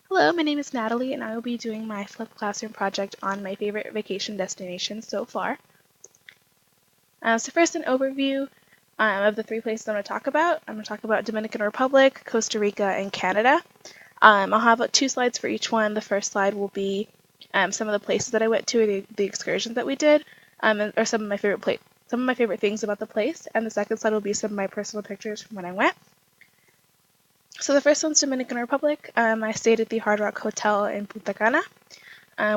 Hello, my name is Natalie, and I will be doing my flipped classroom project on my favorite vacation destinations so far. So first, an overview of the three places I'm going to talk about. I'm going to talk about Dominican Republic, Costa Rica, and Canada. I'll have two slides for each one. The first slide will be some of the places that I went to, or the excursions that we did, or some of my favorite things about the place. And the second slide will be some of my personal pictures from when I went. So the first one's Dominican Republic. I stayed at the Hard Rock Hotel in Punta Cana. A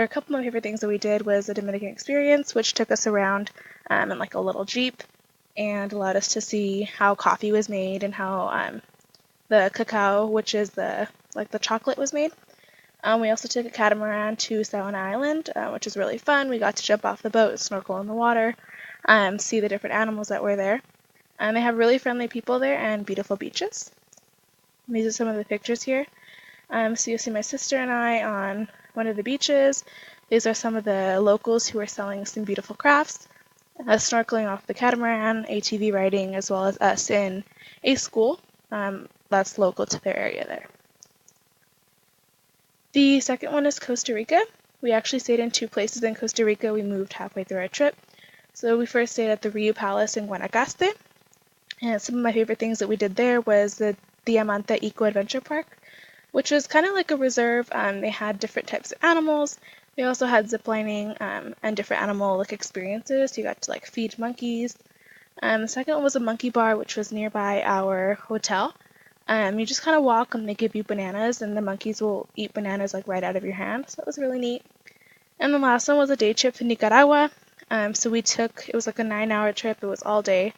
couple of my favorite things that we did was the Dominican experience, which took us around in like a little Jeep and allowed us to see how coffee was made and how the cacao, which is the chocolate, was made. We also took a catamaran to Saona Island, which was really fun. We got to jump off the boat, snorkel in the water, see the different animals that were there. They have really friendly people there and beautiful beaches. These are some of the pictures here. So you'll see my sister and I on one of the beaches. These are some of the locals who are selling some beautiful crafts. Snorkeling off the catamaran, ATV riding, as well as us in a school that's local to their area there. The second one is Costa Rica. We actually stayed in two places in Costa Rica. We moved halfway through our trip. So we first stayed at the Riu Palace in Guanacaste. And some of my favorite things that we did there was the Diamante Eco Adventure Park, which was kind of like a reserve. They had different types of animals. They also had ziplining and different animal experiences. You got to feed monkeys. The second one was a monkey bar, which was nearby our hotel. You just kind of walk and they give you bananas, and the monkeys will eat bananas right out of your hand. So that was really neat. And the last one was a day trip to Nicaragua. It was like a 9-hour trip. It was all day.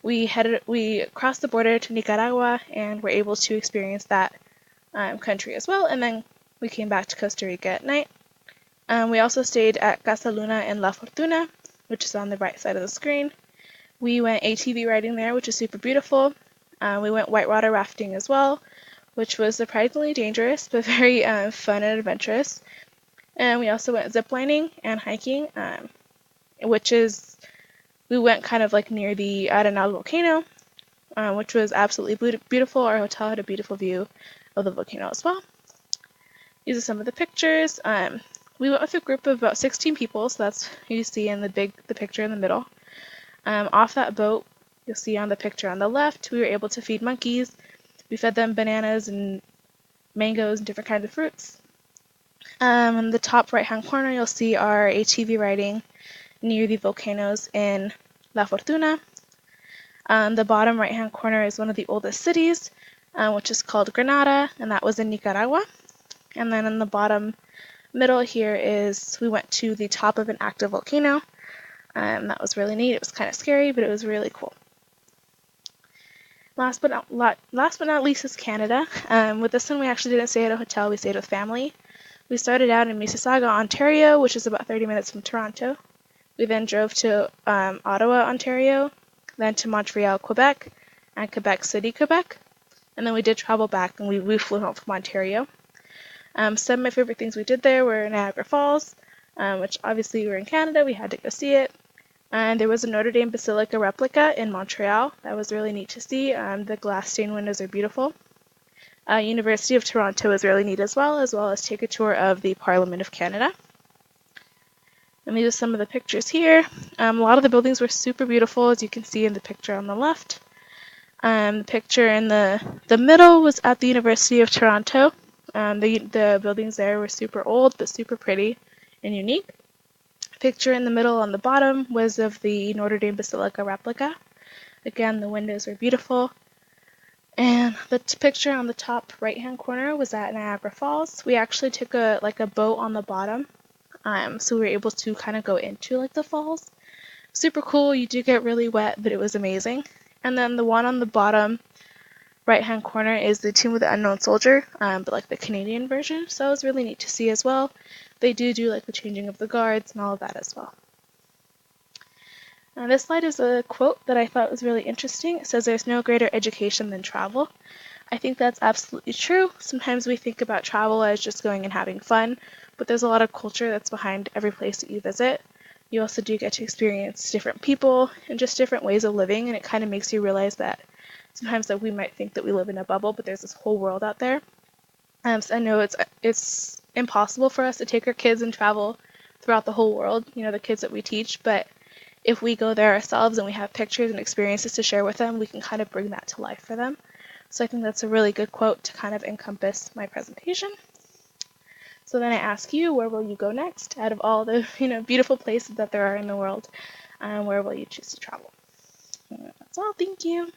We crossed the border to Nicaragua and were able to experience that country as well, and then we came back to Costa Rica at night. We also stayed at Casa Luna in La Fortuna, which is on the right side of the screen. We went ATV riding there, which is super beautiful. We went whitewater rafting as well, which was surprisingly dangerous, but very fun and adventurous. And we also went ziplining and hiking, we went kind of near the Arenal volcano, which was absolutely beautiful. Our hotel had a beautiful view of the volcano as well. These are some of the pictures. We went with a group of about 16 people, so that's who you see in the picture in the middle. Off that boat, you'll see on the picture on the left, we were able to feed monkeys. We fed them bananas and mangoes and different kinds of fruits. In the top right-hand corner, you'll see our ATV riding near the volcanoes in La Fortuna. The bottom right-hand corner is one of the oldest cities, which is called Granada, and that was in Nicaragua. And then in the bottom middle here we went to the top of an active volcano. That was really neat. It was kind of scary, but it was really cool. Last but not least is Canada. With this one, we actually didn't stay at a hotel. We stayed with family. We started out in Mississauga, Ontario, which is about 30 minutes from Toronto. We then drove to Ottawa, Ontario, then to Montreal, Quebec, and Quebec City, Quebec. And then we did travel back, and we flew home from Ontario. Some of my favorite things we did there were Niagara Falls, which obviously we were in Canada. We had to go see it. And there was a Notre Dame Basilica replica in Montreal. That was really neat to see. The glass stained windows are beautiful. University of Toronto was really neat as well as take a tour of the Parliament of Canada. And these are some of the pictures here. A lot of the buildings were super beautiful, as you can see in the picture on the left. The picture in the middle was at the University of Toronto. The buildings there were super old, but super pretty and unique. The picture in the middle on the bottom was of the Notre Dame Basilica replica. Again, the windows were beautiful. And the picture on the top right-hand corner was at Niagara Falls. We actually took a boat on the bottom, so we were able to kind of go into the falls. Super cool. You do get really wet, but it was amazing. And then the one on the bottom right-hand corner is the Tomb of the Unknown Soldier, but the Canadian version. So it was really neat to see as well. They do the changing of the guards and all of that as well. Now this slide is a quote that I thought was really interesting. It says, "There's no greater education than travel." I think that's absolutely true. Sometimes we think about travel as just going and having fun, but there's a lot of culture that's behind every place that you visit. You also do get to experience different people and just different ways of living, and it kind of makes you realize that sometimes we might think that we live in a bubble, but there's this whole world out there. So I know it's impossible for us to take our kids and travel throughout the whole world, the kids that we teach, but if we go there ourselves and we have pictures and experiences to share with them, we can kind of bring that to life for them. So I think that's a really good quote to kind of encompass my presentation. So then I ask you, where will you go next? Out of all the beautiful places that there are in the world, where will you choose to travel? That's all. Thank you.